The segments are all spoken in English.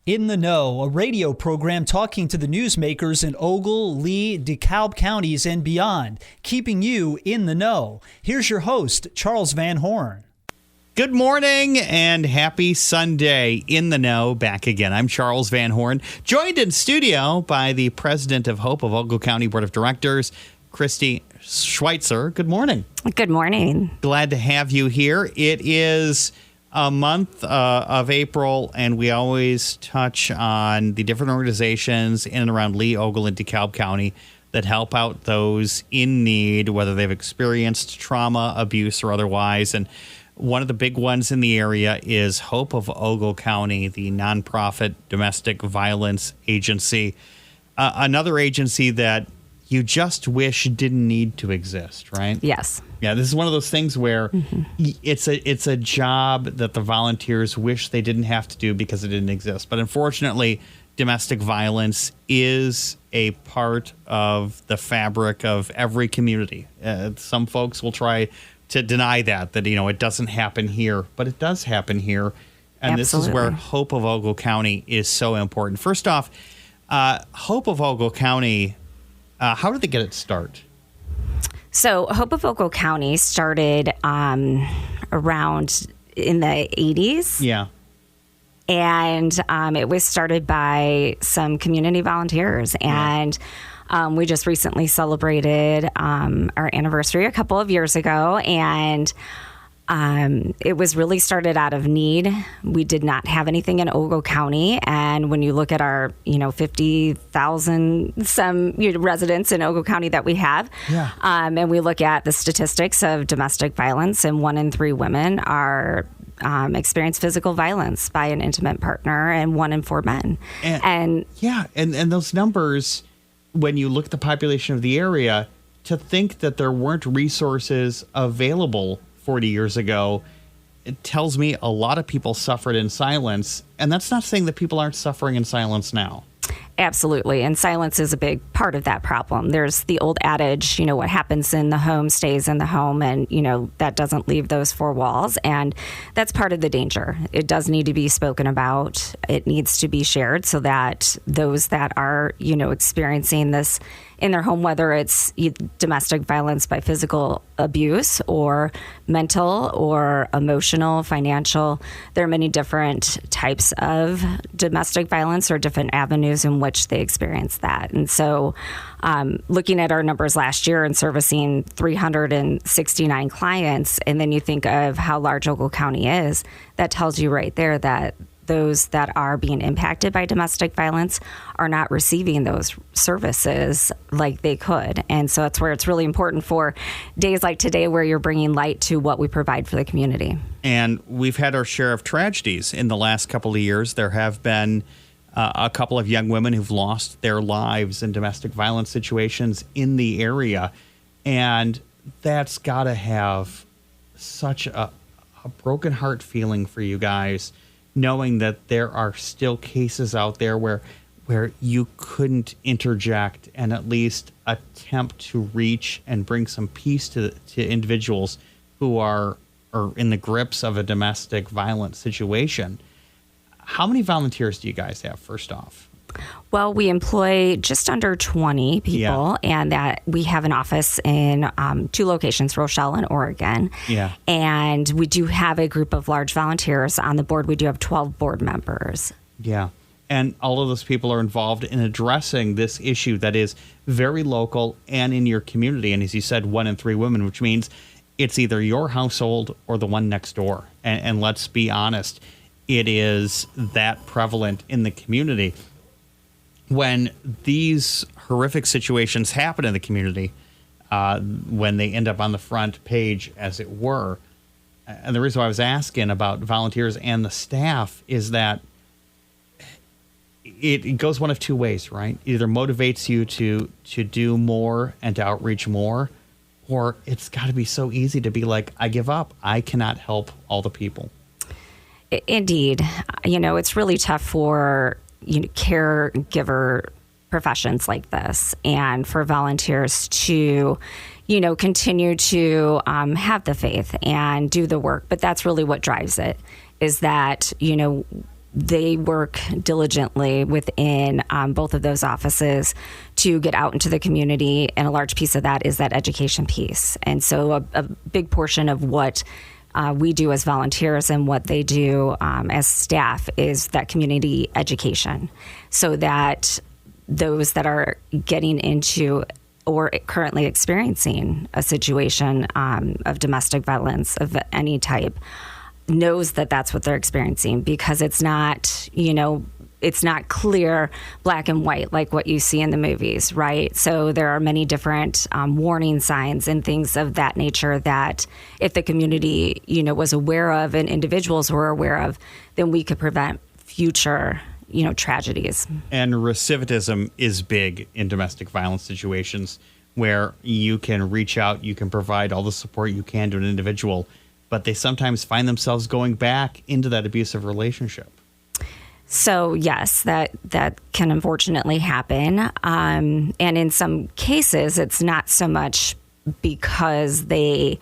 In the Know, a radio program talking to the newsmakers in Ogle, Lee, DeKalb counties and beyond, keeping you in the know. Here's your host, Charles Van Horn. Good morning and happy Sunday. In the Know, back again. I'm Charles Van Horn, joined in studio by the president of Hope of Ogle County Board of Directors, Christy Schweitzer. Good morning. Good morning. Glad to have you here. It is a month of April, and we always touch on the different organizations in and around Lee, Ogle, and DeKalb County that help out those in need, whether they've experienced trauma, abuse, or otherwise. And one of the big ones in the area is Hope of Ogle County, the nonprofit domestic violence agency. Another agency that you just wish didn't need to exist, right? Yes. Yeah, this is one of those things where it's a job that the volunteers wish they didn't have to do because it didn't exist. But unfortunately, domestic violence is a part of the fabric of every community. Some folks will try to deny that it doesn't happen here, but it does happen here. And Absolutely. This is where Hope of Ogle County is so important. First off, Hope of Ogle County, how did they get its start? So Hope of Ogle County started around in the 80s. Yeah. And it was started by some community volunteers. And we just recently celebrated our anniversary a couple of years ago. And it was really started out of need. We did not have anything in Ogle County. And when you look at our, 50,000 some residents in Ogle County that we have, and we look at the statistics of domestic violence, and 1 in 3 women are experience physical violence by an intimate partner, and 1 in 4 men. And those numbers, when you look at the population of the area, to think that there weren't resources available 40 years ago, it tells me a lot of people suffered in silence. And that's not saying that people aren't suffering in silence now. Absolutely. And silence is a big part of that problem. There's the old adage, what happens in the home stays in the home. And, that doesn't leave those 4 walls. And that's part of the danger. It does need to be spoken about. It needs to be shared so that those that are, experiencing this in their home, whether it's domestic violence by physical abuse or mental or emotional, financial, there are many different types of domestic violence or different avenues in which they experience that. And so looking at our numbers last year and servicing 369 clients, and then you think of how large Ogle County is, that tells you right there that those that are being impacted by domestic violence are not receiving those services like they could. And so that's where it's really important for days like today where you're bringing light to what we provide for the community. And we've had our share of tragedies in the last couple of years. There have been a couple of young women who've lost their lives in domestic violence situations in the area. And that's got to have such a broken heart feeling for you guys, knowing that there are still cases out there where you couldn't interject and at least attempt to reach and bring some peace to individuals who are in the grips of a domestic violence situation. How many volunteers do you guys have, first off? Well, we employ just under 20 people, and that we have an office in 2 locations, Rochelle and Oregon. Yeah. And we do have a group of large volunteers on the board. We do have 12 board members. Yeah. And all of those people are involved in addressing this issue that is very local and in your community. And as you said, 1 in 3 women, which means it's either your household or the one next door. And let's be honest, it is that prevalent in the community. When these horrific situations happen in the community, when they end up on the front page, as it were, and the reason why I was asking about volunteers and the staff is that it goes one of 2 ways, right? It either motivates you to do more and to outreach more, or it's got to be so easy to be like, I give up. I cannot help all the people. Indeed. It's really tough for caregiver professions like this, and for volunteers to, continue to have the faith and do the work. But that's really what drives it, is that, they work diligently within both of those offices to get out into the community. And a large piece of that is that education piece. And so a big portion of what we do as volunteers and what they do as staff is that community education, so that those that are getting into or currently experiencing a situation of domestic violence of any type knows that that's what they're experiencing, because it's not, it's not clear black and white like what you see in the movies, right? So there are many different warning signs and things of that nature that if the community, was aware of and individuals were aware of, then we could prevent future, tragedies. And recidivism is big in domestic violence situations, where you can reach out, you can provide all the support you can to an individual, but they sometimes find themselves going back into that abusive relationship. So yes, that can unfortunately happen. And in some cases, it's not so much because they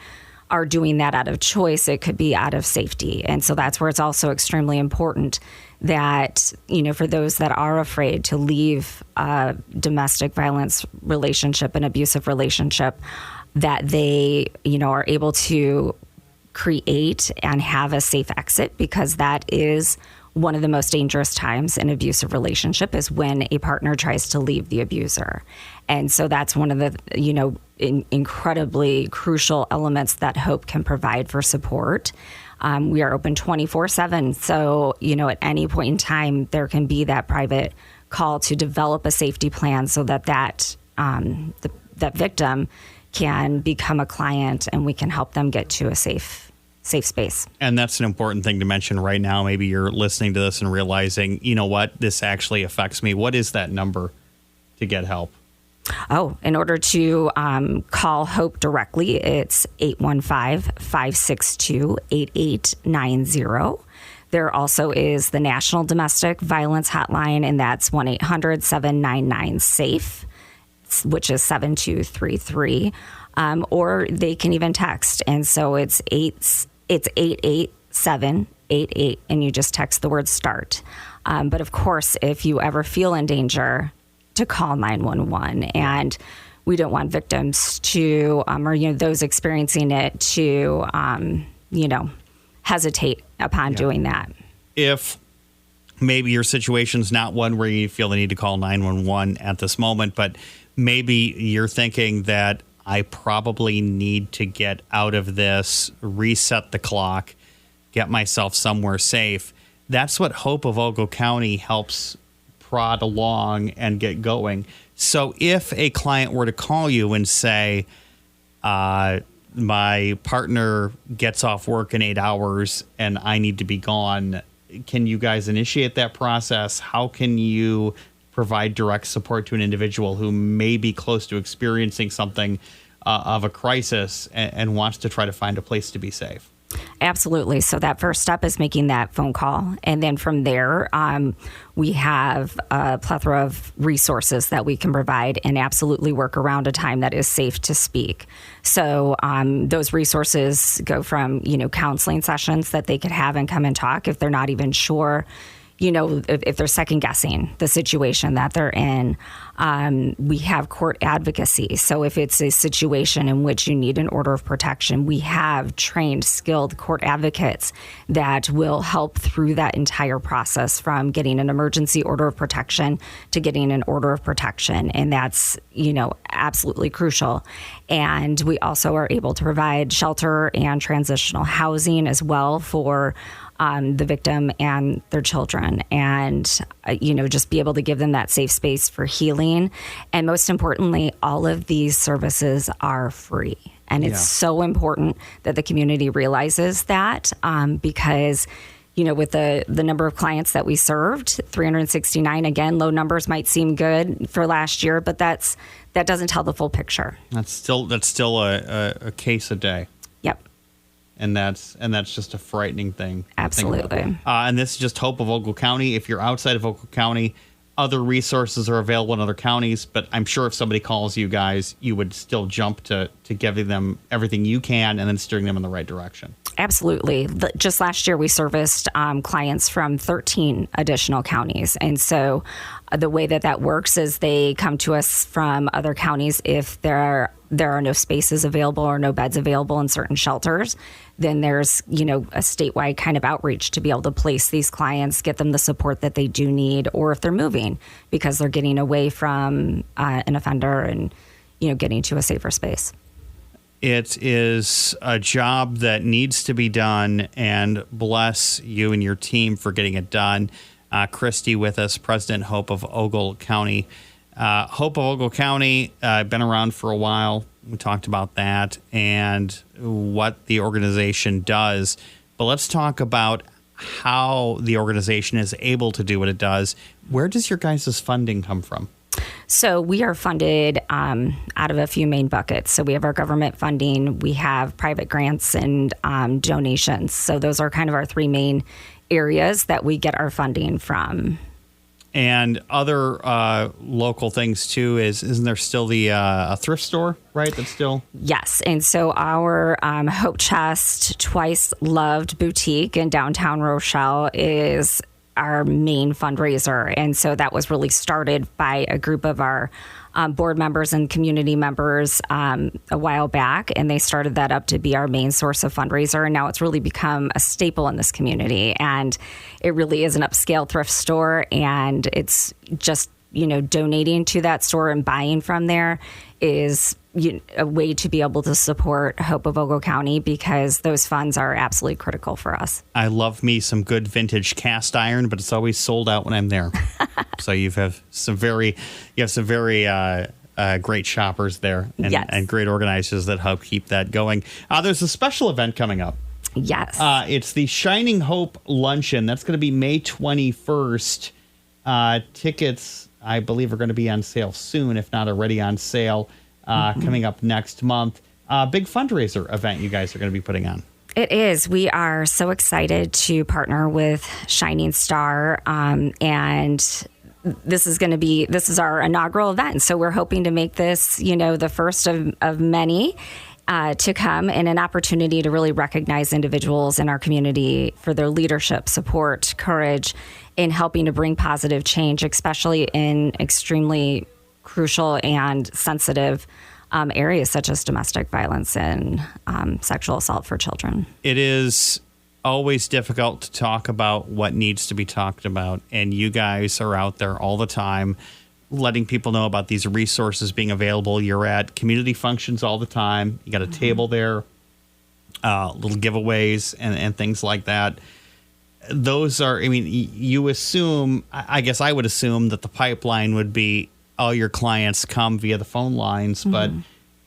are doing that out of choice. It could be out of safety. And so that's where it's also extremely important that, for those that are afraid to leave a domestic violence relationship, an abusive relationship, that they, are able to create and have a safe exit, because that is one of the most dangerous times in an abusive relationship, is when a partner tries to leave the abuser. And so that's one of the, incredibly crucial elements that HOPE can provide for support. We are open 24/7. So, at any point in time, there can be that private call to develop a safety plan so that victim can become a client, and we can help them get to a safe space. And that's an important thing to mention right now. Maybe you're listening to this and realizing, this actually affects me. What is that number to get help? Oh, in order to call HOPE directly, it's 815-562-8890. There also is the National Domestic Violence Hotline, and that's 1-800-799-SAFE, which is 7233. Or they can even text. And so it's 88788, and you just text the word START. But of course, if you ever feel in danger, to call 911. And we don't want victims to, or those experiencing it to, hesitate upon doing that. If maybe your situation's not one where you feel the need to call 911 at this moment, but maybe you're thinking that I probably need to get out of this, reset the clock, get myself somewhere safe. That's what HOPE of Ogle County helps prod along and get going. So if a client were to call you and say, my partner gets off work in 8 hours and I need to be gone, can you guys initiate that process? How can you provide direct support to an individual who may be close to experiencing something of a crisis and wants to try to find a place to be safe? Absolutely. So that first step is making that phone call. And then from there, we have a plethora of resources that we can provide and absolutely work around a time that is safe to speak. So those resources go from, counseling sessions that they could have and come and talk if they're not even sure, if they're second guessing the situation that they're in. We have court advocacy. So if it's a situation in which you need an order of protection, we have trained, skilled court advocates that will help through that entire process, from getting an emergency order of protection to getting an order of protection. And that's, absolutely crucial. And we also are able to provide shelter and transitional housing as well for the victim and their children, and, just be able to give them that safe space for healing. And most importantly, all of these services are free. And it's so important that the community realizes that, because, with the number of clients that we served, 369, again, low numbers might seem good for last year, but that doesn't tell the full picture. That's still a case a day. Yep. And that's just a frightening thing. Absolutely. And this is just HOPE of Ogle County. If you're outside of Ogle County, other resources are available in other counties. But I'm sure if somebody calls you guys, you would still jump to giving them everything you can and then steering them in the right direction. Absolutely. Just last year, we serviced clients from 13 additional counties. And so the way that works is they come to us from other counties if there are no spaces available or no beds available in certain shelters. Then there's, a statewide kind of outreach to be able to place these clients, get them the support that they do need, or if they're moving because they're getting away from an offender and, getting to a safer space. It is a job that needs to be done, and bless you and your team for getting it done. Christy with us, President Hope of Ogle County. Hope of Ogle County, been around for a while. We talked about that and what the organization does. But let's talk about how the organization is able to do what it does. Where does your guys' funding come from? So we are funded out of a few main buckets. So we have our government funding, we have private grants, and donations. So those are kind of our three main areas that we get our funding from. And other local things too isn't there still the a thrift store, right? That's still yes. And so our Hope Chest, twice loved boutique in downtown Rochelle is our main fundraiser. And so that was really started by a group of our board members and community members a while back. And they started that up to be our main source of fundraiser. And now it's really become a staple in this community. And it really is an upscale thrift store. And it's just, donating to that store and buying from there is a way to be able to support Hope of Ogle County because those funds are absolutely critical for us. I love me some good vintage cast iron, but it's always sold out when I'm there. So you have some very great shoppers there and, yes. and great organizers that help keep that going. There's a special event coming up. Yes. It's the Shining Hope Luncheon. That's going to be May 21st. Tickets, I believe, are going to be on sale soon, if not already on sale. Coming up next month. Big fundraiser event you guys are going to be putting on. It is. We are so excited to partner with Shining Star. And this is our inaugural event. So we're hoping to make this, the first of many to come, and an opportunity to really recognize individuals in our community for their leadership, support, courage in helping to bring positive change, especially in extremely crucial and sensitive areas such as domestic violence and sexual assault for children. It is always difficult to talk about what needs to be talked about, and you guys are out there all the time letting people know about these resources being available. You're at community functions all the time. You got a table there, little giveaways and things like that. Those are, you assume, I guess I would assume that the pipeline would be all your clients come via the phone lines, but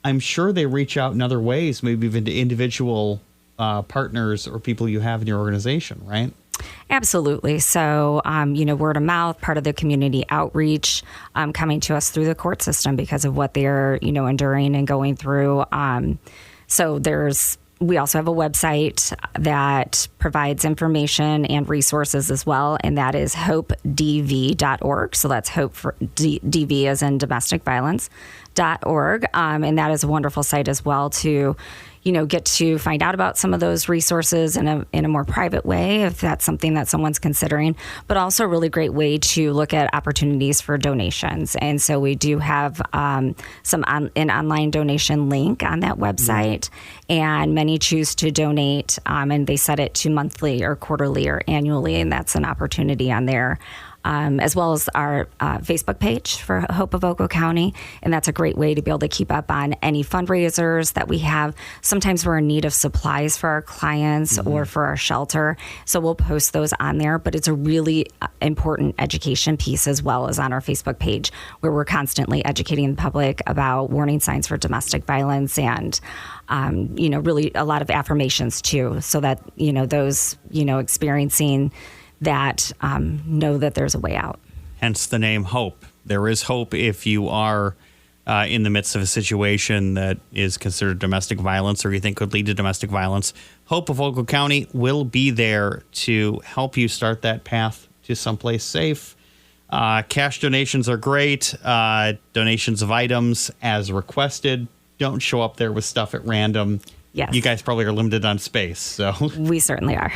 I'm sure they reach out in other ways, maybe even to individual partners or people you have in your organization, right? Absolutely. So, word of mouth, part of the community outreach, coming to us through the court system because of what they're, enduring and going through. We also have a website that provides information and resources as well, and that is hopedv.org. So that's hope for DV as in domestic violence.org. And that is a wonderful site as well to, get to find out about some of those resources in a more private way, if that's something that someone's considering, but also a really great way to look at opportunities for donations. And so we do have an online donation link on that website, and many choose to donate, and they set it to monthly or quarterly or annually, and that's an opportunity on there. As well as our Facebook page for Hope of Ogle County. And that's a great way to be able to keep up on any fundraisers that we have. Sometimes we're in need of supplies for our clients or for our shelter. So we'll post those on there. But it's a really important education piece as well as on our Facebook page, where we're constantly educating the public about warning signs for domestic violence and, really a lot of affirmations too, so that, those, experiencing that know that there's a way out. Hence the name Hope. There is hope if you are in the midst of a situation that is considered domestic violence or you think could lead to domestic violence. Hope of Ogle County will be there to help you start that path to someplace safe. Cash donations are great. Donations of items as requested. Don't show up there with stuff at random. Yes. You guys probably are limited on space, so We certainly are.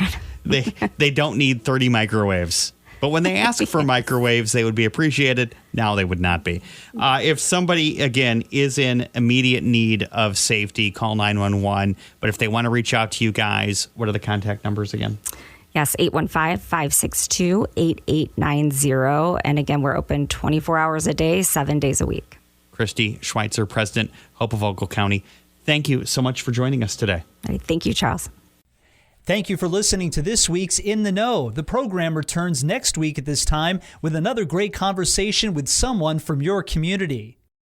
they don't need 30 microwaves. But when they ask for microwaves, they would be appreciated. Now they would not be. If somebody, again, is in immediate need of safety, call 911. But if they want to reach out to you guys, what are the contact numbers again? Yes, 815-562-8890. And again, we're open 24 hours a day, 7 days a week. Christy Schweitzer, President, Hope of Ogle County. Thank you so much for joining us today. All right, thank you, Charles. Thank you for listening to this week's In the Know. The program returns next week at this time with another great conversation with someone from your community.